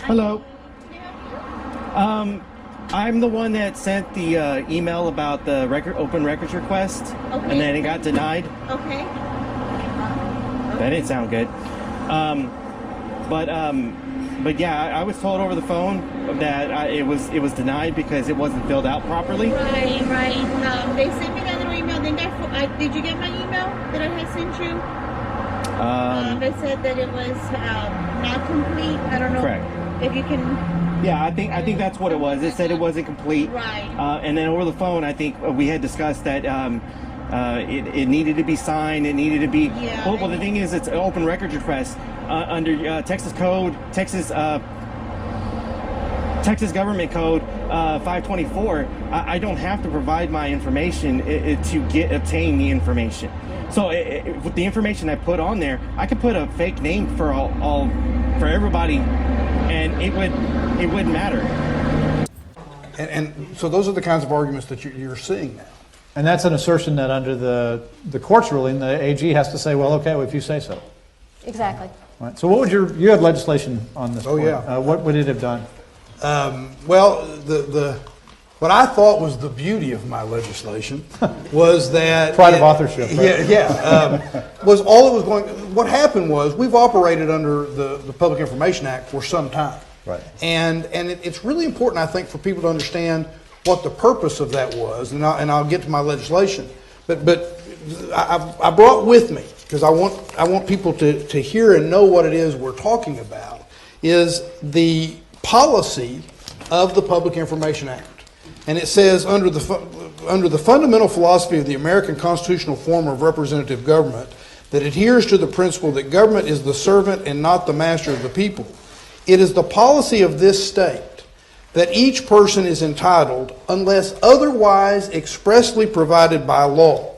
Hello. I'm the one that sent the email about the open records request, Okay. and then it got denied. Okay. That didn't sound good. But yeah, I was told over the phone that it was denied because it wasn't filled out properly. Right, right. They sent me that little email. Then did you get my email that I had sent you? They said that it was not complete. I don't know. Correct. If you can. Yeah, I think that's what it was. It said it wasn't complete. Right. And then over the phone, I think we had discussed that it needed to be signed. It needed to be. Yeah. Well, the thing is, it's an open records request under Texas Code, Texas Government Code 524. I don't have to provide my information to obtain the information. So with the information I put on there, I could put a fake name for for everybody, and it wouldn't matter. And so those are the kinds of arguments that you're seeing now. And that's an assertion that under the court's ruling, the AG has to say, well, okay, well, if you say so. Exactly. Right. So what would you had legislation on this point. Yeah. What would it have done? Well, what I thought was the beauty of my legislation was that Pride of authorship. Right? Was all it was going. What happened was we've operated under the Public Information Act for some time, Right. And it's really important, I think, for people to understand what the purpose of that was, and I'll get to my legislation, but I brought with me, because I want people to hear and know what it is we're talking about, is the policy of the Public Information Act. And it says, under the fundamental philosophy of the American constitutional form of representative government that adheres to the principle that government is the servant and not the master of the people, it is the policy of this state that each person is entitled, unless otherwise expressly provided by law,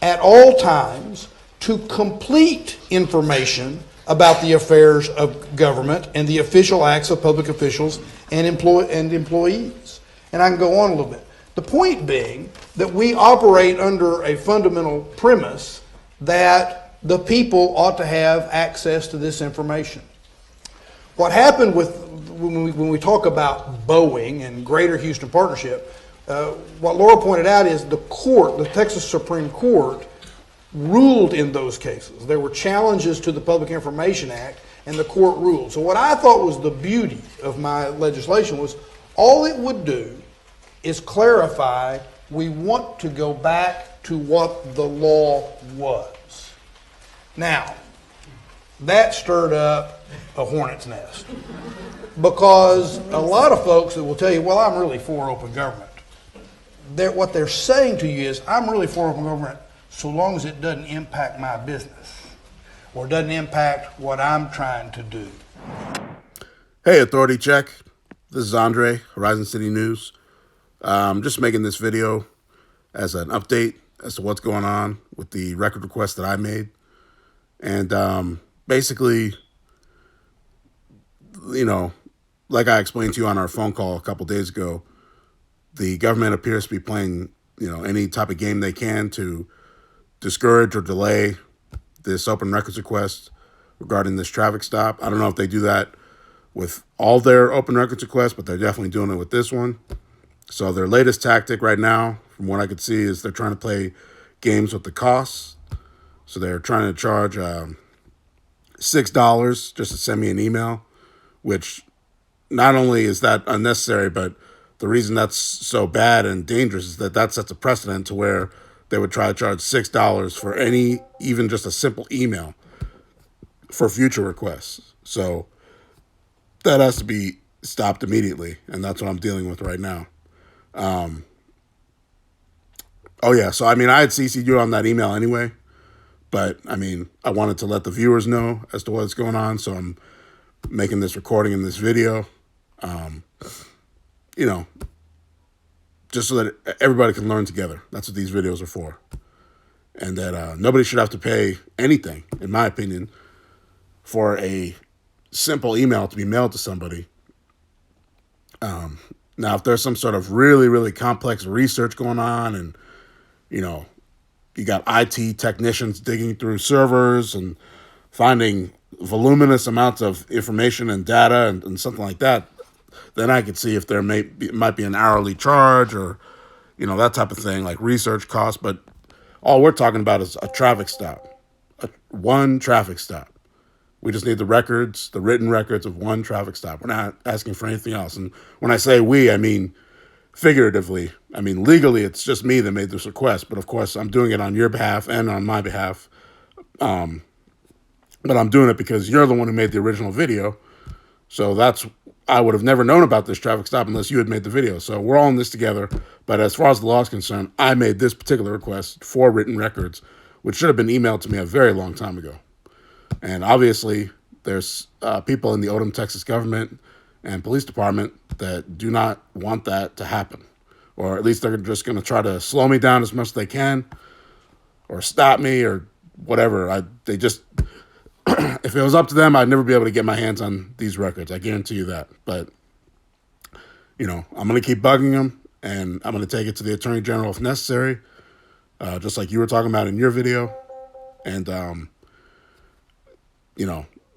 at all times to complete information about the affairs of government and the official acts of public officials and employees. And I can go on a little bit. The point being that we operate under a fundamental premise that the people ought to have access to this information. What happened when we talk about Boeing and Greater Houston Partnership, what Laura pointed out is the Texas Supreme Court, ruled in those cases. There were challenges to the Public Information Act, and the court ruled. So what I thought was the beauty of my legislation was all it would do is clarify we want to go back to what the law was. Now, that stirred up a hornet's nest, because a lot of folks that will tell you, well, I'm really for open government. What they're saying to you is, I'm really for open government so long as it doesn't impact my business or doesn't impact what I'm trying to do. Hey, Authority Check. This is Andre, Horizon City News. Just making this video as an update as to what's going on with the record request that I made. And basically, you know, like I explained to you on our phone call a couple days ago, the government appears to be playing, any type of game they can to discourage or delay this open records request regarding this traffic stop. I don't know if they do that with all their open records requests, but they're definitely doing it with this one. So their latest tactic right now, from what I could see, is they're trying to play games with the costs. So they're trying to charge $6 just to send me an email, which not only is that unnecessary, but the reason that's so bad and dangerous is that sets a precedent to where they would try to charge $6 for even just a simple email for future requests. So that has to be stopped immediately, and that's what I'm dealing with right now. So I had CC'd you on that email anyway, but I wanted to let the viewers know as to what's going on, so I'm making this recording in this video, just so that everybody can learn together. That's what these videos are for. And that nobody should have to pay anything, in my opinion, for a simple email to be mailed to somebody. Now, if there's some sort of really, really complex research going on and, you got IT technicians digging through servers and finding voluminous amounts of information and data and something like that, then I could see if there might be an hourly charge or, that type of thing, like research costs. But all we're talking about is a traffic stop, one traffic stop. We just need the written records of one traffic stop. We're not asking for anything else. And when I say we, I mean figuratively. I mean legally, it's just me that made this request. But of course, I'm doing it on your behalf and on my behalf. But I'm doing it because you're the one who made the original video. So I would have never known about this traffic stop unless you had made the video. So we're all in this together. But as far as the law is concerned, I made this particular request for written records, which should have been emailed to me a very long time ago. And obviously, there's people in the Odem, Texas government and police department that do not want that to happen. Or at least they're just going to try to slow me down as much as they can or stop me or whatever. If it was up to them, I'd never be able to get my hands on these records. I guarantee you that. But, I'm going to keep bugging them, and I'm going to take it to the Attorney General if necessary, just like you were talking about in your video. And,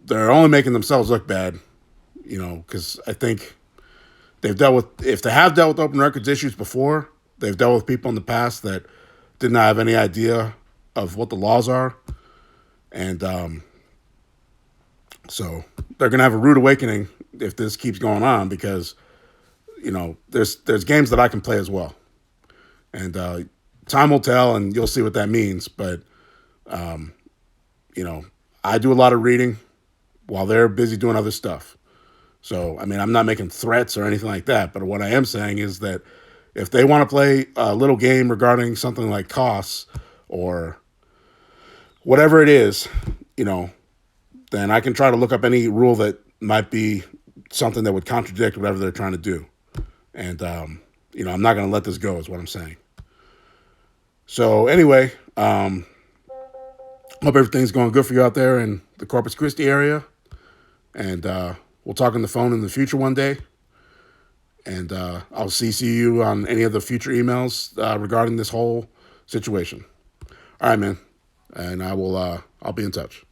they're only making themselves look bad, because I think if they have dealt with open records issues before, they've dealt with people in the past that did not have any idea of what the laws are. And so they're going to have a rude awakening if this keeps going on because, there's games that I can play as well. And time will tell, and you'll see what that means. But, I do a lot of reading while they're busy doing other stuff. So, I'm not making threats or anything like that. But what I am saying is that if they want to play a little game regarding something like costs or whatever it is, then I can try to look up any rule that might be something that would contradict whatever they're trying to do. And, I'm not going to let this go is what I'm saying. So anyway, hope everything's going good for you out there in the Corpus Christi area. And we'll talk on the phone in the future one day. And I'll CC you on any of the future emails regarding this whole situation. All right, man. And I'll be in touch.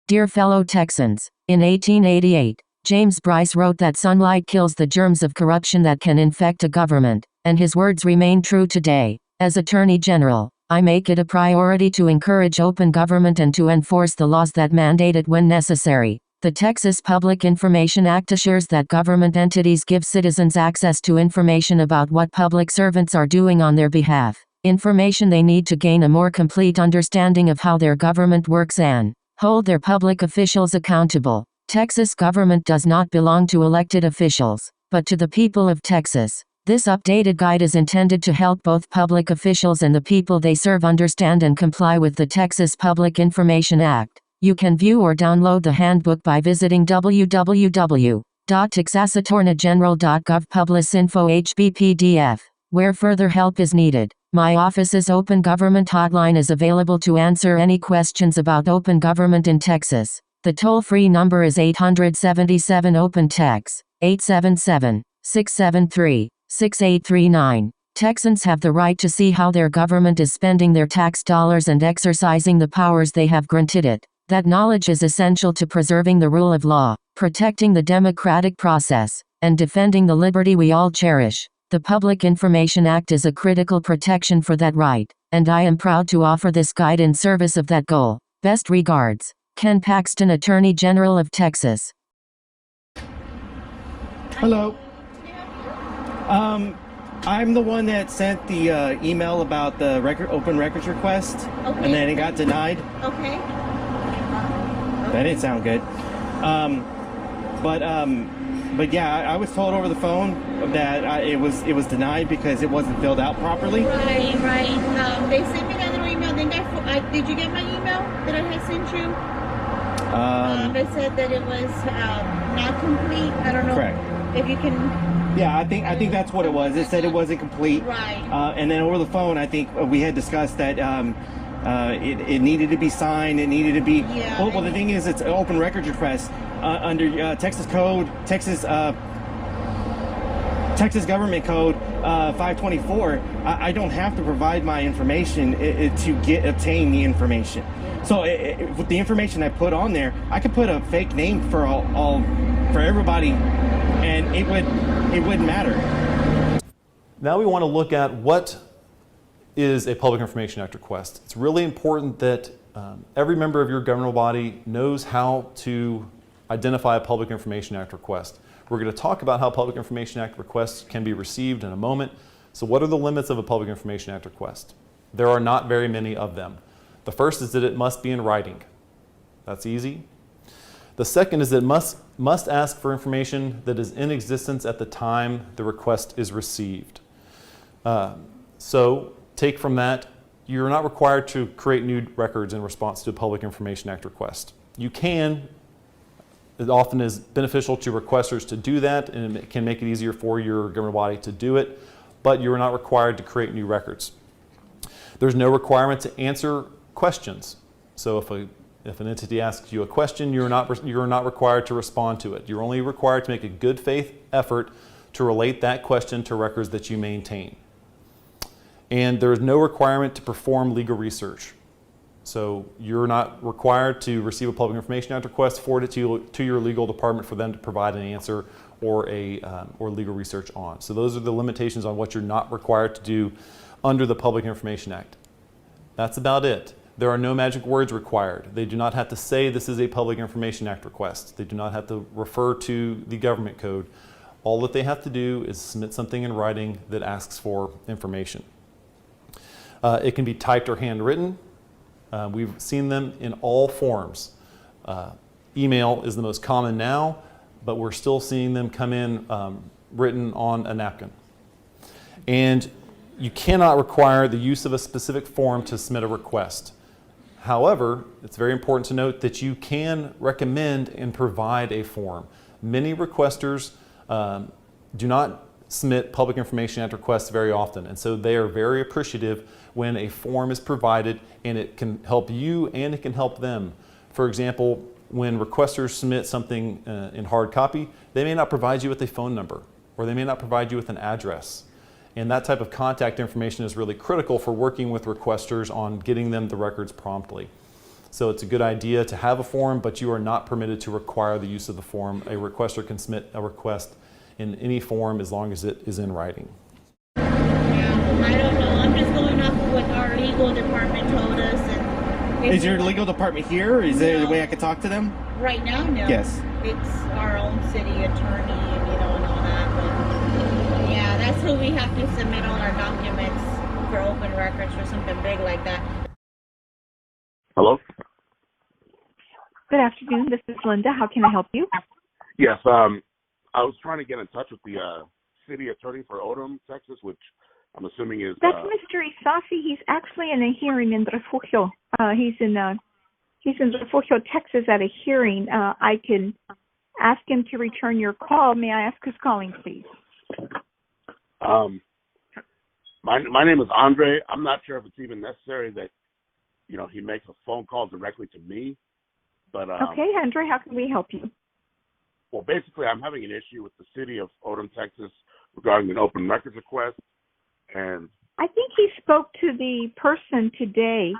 Dear fellow Texans, in 1888, James Bryce wrote that sunlight kills the germs of corruption that can infect a government, and his words remain true today. As Attorney General, I make it a priority to encourage open government and to enforce the laws that mandate it when necessary. The Texas Public Information Act assures that government entities give citizens access to information about what public servants are doing on their behalf, information they need to gain a more complete understanding of how their government works and hold their public officials accountable. Texas government does not belong to elected officials, but to the people of Texas. This updated guide is intended to help both public officials and the people they serve understand and comply with the Texas Public Information Act. You can view or download the handbook by visiting www.texasattorneygeneral.gov Publicinfo HBPDF, where further help is needed. My office's Open Government Hotline is available to answer any questions about open government in Texas. The toll-free number is 877-OPEN-TEX, 877-673-6839. Texans have the right to see how their government is spending their tax dollars and exercising the powers they have granted it. That knowledge is essential to preserving the rule of law, protecting the democratic process, and defending the liberty we all cherish. The Public Information Act is a critical protection for that right, and I am proud to offer this guide in service of that goal. Best regards, Ken Paxton, Attorney General of Texas. Hello. I'm the one that sent the email about the open records request, Okay. and then it got denied. Okay. That didn't sound good. But yeah, I was told over the phone that it was denied because it wasn't filled out properly. Right. They sent me another email. Then did you get my email that I had sent you? They said that it was not complete. I don't know. Correct. If you can. Yeah, I think that's what it was. It said it wasn't complete. Right. And then over the phone, I think we had discussed that it needed to be signed. It needed to be. Yeah. Well, the thing is, it's an open records request under Texas Code, Texas Government Code 524. I don't have to provide my information to obtain the information. So with the information I put on there, I could put a fake name for for everybody, and it wouldn't matter. Now we want to look at what is a Public Information Act request. It's really important that every member of your governmental body knows how to identify a Public Information Act request. We're going to talk about how Public Information Act requests can be received in a moment. So what are the limits of a Public Information Act request? There are not very many of them. The first is that it must be in writing. That's easy. The second is that it must ask for information that is in existence at the time the request is received. So take from that, you're not required to create new records in response to a Public Information Act request. You can. It often is beneficial to requesters to do that, and it can make it easier for your governmental body to do it, but you are not required to create new records. There's no requirement to answer questions. So if an entity asks you a question, you're not required to respond to it. You're only required to make a good faith effort to relate that question to records that you maintain. And there is no requirement to perform legal research. So you're not required to receive a Public Information Act request, forward it to your legal department for them to provide an answer or legal research on. So those are the limitations on what you're not required to do under the Public Information Act. That's about it. There are no magic words required. They do not have to say this is a Public Information Act request. They do not have to refer to the government code. All that they have to do is submit something in writing that asks for information. It can be typed or handwritten. We've seen them in all forms. Email is the most common now, but we're still seeing them come in written on a napkin. And you cannot require the use of a specific form to submit a request. However, it's very important to note that you can recommend and provide a form. Many requesters do not submit Public Information Act requests very often, and so they are very appreciative when a form is provided, and it can help you and it can help them. For example, when requesters submit something in hard copy, they may not provide you with a phone number, or they may not provide you with an address. And that type of contact information is really critical for working with requesters on getting them the records promptly. So it's a good idea to have a form, but you are not permitted to require the use of the form. A requester can submit a request in any form as long as it is in writing. Yeah, I don't know. I'm just going off of what our legal department told us. And Is your legal department here? Is there a way I could talk to them? Right now, no. Yes. It's our own city attorney, and all that. But yeah, that's who we have to submit all our documents for open records for something big like that. Hello? Good afternoon. This is Linda. How can I help you? Yes, I was trying to get in touch with the city attorney for Odem, Texas, which I'm assuming is... That's Mr. Isasi. He's actually in a hearing in Refugio. He's in Refugio, Texas at a hearing. I can ask him to return your call. May I ask who's calling, please? My name is Andre. I'm not sure if it's even necessary that, he makes a phone call directly to me. But okay, Andre, how can we help you? Well, basically, I'm having an issue with the city of Odem, Texas, regarding an open records request. And I think he spoke to the person today.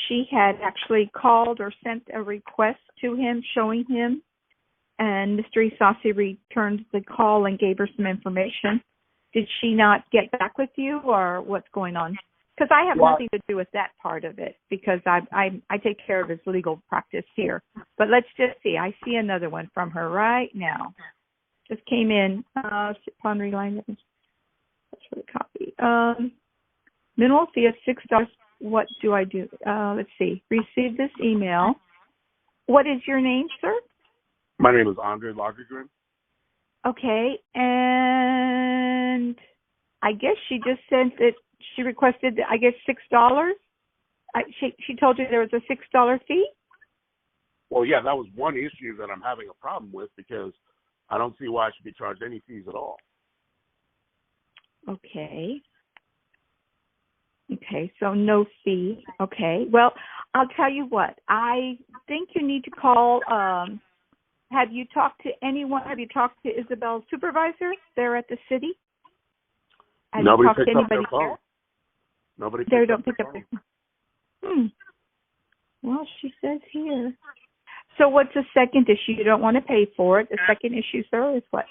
She had actually called or sent a request to him, showing him, and Mr. Isasi returned the call and gave her some information. Did she not get back with you, or what's going on? Because I have nothing to do with that part of it, because I take care of his legal practice here. But let's just see. I see another one from her right now. Just came in. Upon reline, that's for the copy. Minimal fee of $6. What do I do? Let's see. Receive this email. What is your name, sir? My name is Andre Lagergren. Okay, and I guess she just sent it. She requested, I guess, $6. She told you there was a $6 fee? Well, yeah, that was one issue that I'm having a problem with, because I don't see why I should be charged any fees at all. Okay. Okay, so no fee. Okay. Well, I'll tell you what. I think you need to call. Have you talked to anyone? Have you talked to Isabel's supervisor there at the city? Have Nobody you talked picks to up their anybody phone. there? Nobody They picks don't up pick their up phone. their phone. Well, she says here. So what's the second issue? You don't want to pay for it. The second issue, sir, is what?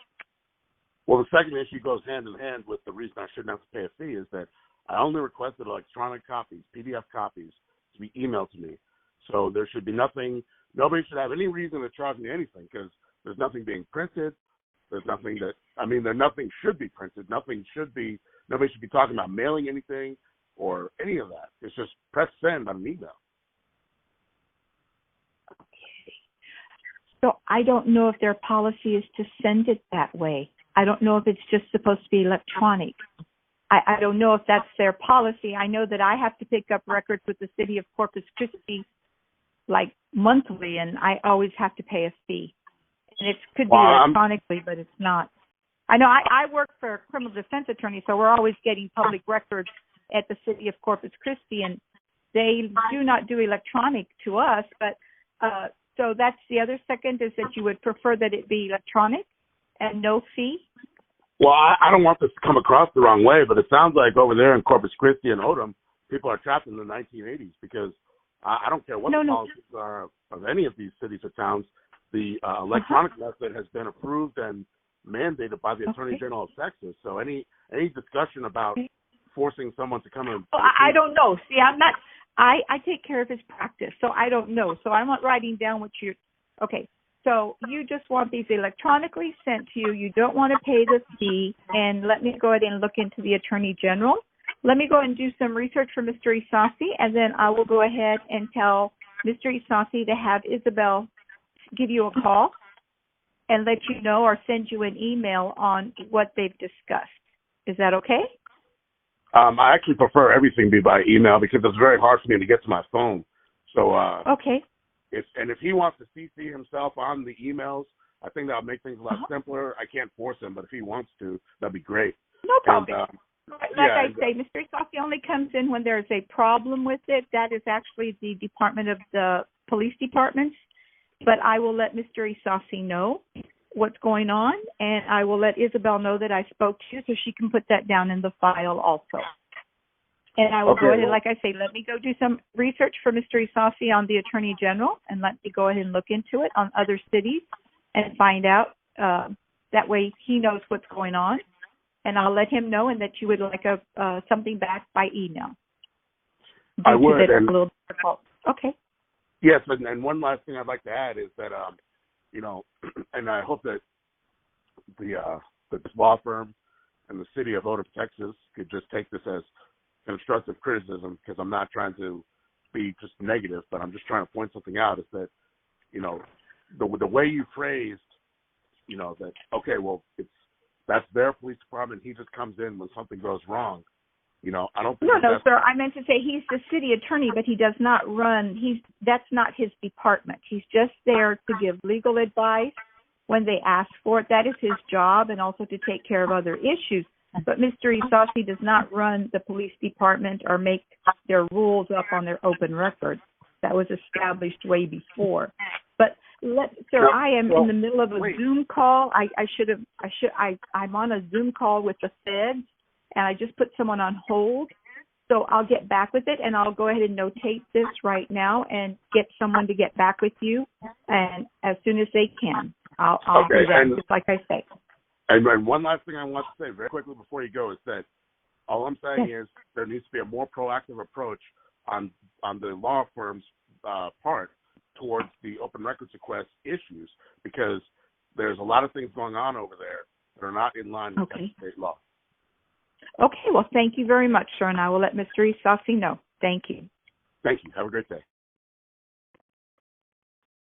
Well, the second issue goes hand in hand with the reason I shouldn't have to pay a fee is that I only requested electronic copies, PDF copies, to be emailed to me. So there should be nothing, nobody should have any reason to charge me anything because there's nothing being printed. There's nothing nothing should be printed. Nobody should be talking about mailing anything or any of that. It's just press send on an email. Okay. So I don't know if their policy is to send it that way. I don't know if it's just supposed to be electronic. I don't know if that's their policy. I know that I have to pick up records with the city of Corpus Christi like monthly, and I always have to pay a fee. And it could be electronically, but it's not. I know I work for a criminal defense attorney, so we're always getting public records at the city of Corpus Christi, and they do not do electronic to us. But so that's the other second, is that you would prefer that it be electronic and no fee? Well, I don't want this to come across the wrong way, but it sounds like over there in Corpus Christi and Odem, people are trapped in the 1980s because I don't care what the policies are of any of these cities or towns. The electronic method has been approved and mandated by the Attorney General of Texas. So any discussion about forcing someone to come in. Oh, I don't know. See, I'm not. I take care of his practice, so I don't know. So I'm not writing down what you're. Okay. So you just want these electronically sent to you. You don't want to pay the fee. And let me go ahead and look into the Attorney General. Let me go and do some research for Mr. Isasi, and then I will go ahead and tell Mr. Isasi to have Isabel give you a call and let you know or send you an email on what they've discussed. Is that okay? I actually prefer everything be by email because it's very hard for me to get to my phone. So okay. If he wants to CC himself on the emails, I think that'll make things a lot simpler. I can't force him, but if he wants to, that'd be great. No problem. I say, Mr. Isasi only comes in when there's a problem with it. That is actually the Department of the Police Departments. But I will let Mr. Isasi know what's going on, and I will let Isabel know that I spoke to you so she can put that down in the file also. And I will go ahead and, like I say, let me go do some research for Mr. Isasi on the Attorney General, and let me go ahead and look into it on other cities and find out. That way he knows what's going on. And I'll let him know, and that you would like something back by email. I would. It's a little difficult. Okay. Yes, and one last thing I'd like to add is that, and I hope that the law firm and the city of Odem, Texas, could just take this as constructive criticism, because I'm not trying to be just negative, but I'm just trying to point something out, is that, the way you phrased, that, okay, well, that's their police department. He just comes in when something goes wrong. I don't think. No, sir. I meant to say he's the city attorney, but he does not run. That's not his department. He's just there to give legal advice when they ask for it. That is his job, and also to take care of other issues. But Mr. Isasi does not run the police department or make their rules up on their open records. That was established way before. But sir, I am in the middle of a Zoom call. I'm on a Zoom call with the feds, and I just put someone on hold. So I'll get back with it, and I'll go ahead and notate this right now and get someone to get back with you, and as soon as they can. I'll do that, just like I say. And one last thing I want to say very quickly before you go is that all I'm saying is there needs to be a more proactive approach on the law firm's part towards the open records request issues, because there's a lot of things going on over there that are not in line with state law. Okay, well, thank you very much, sir, and I will let Mr. Isasi know. Thank you. Thank you. Have a great day.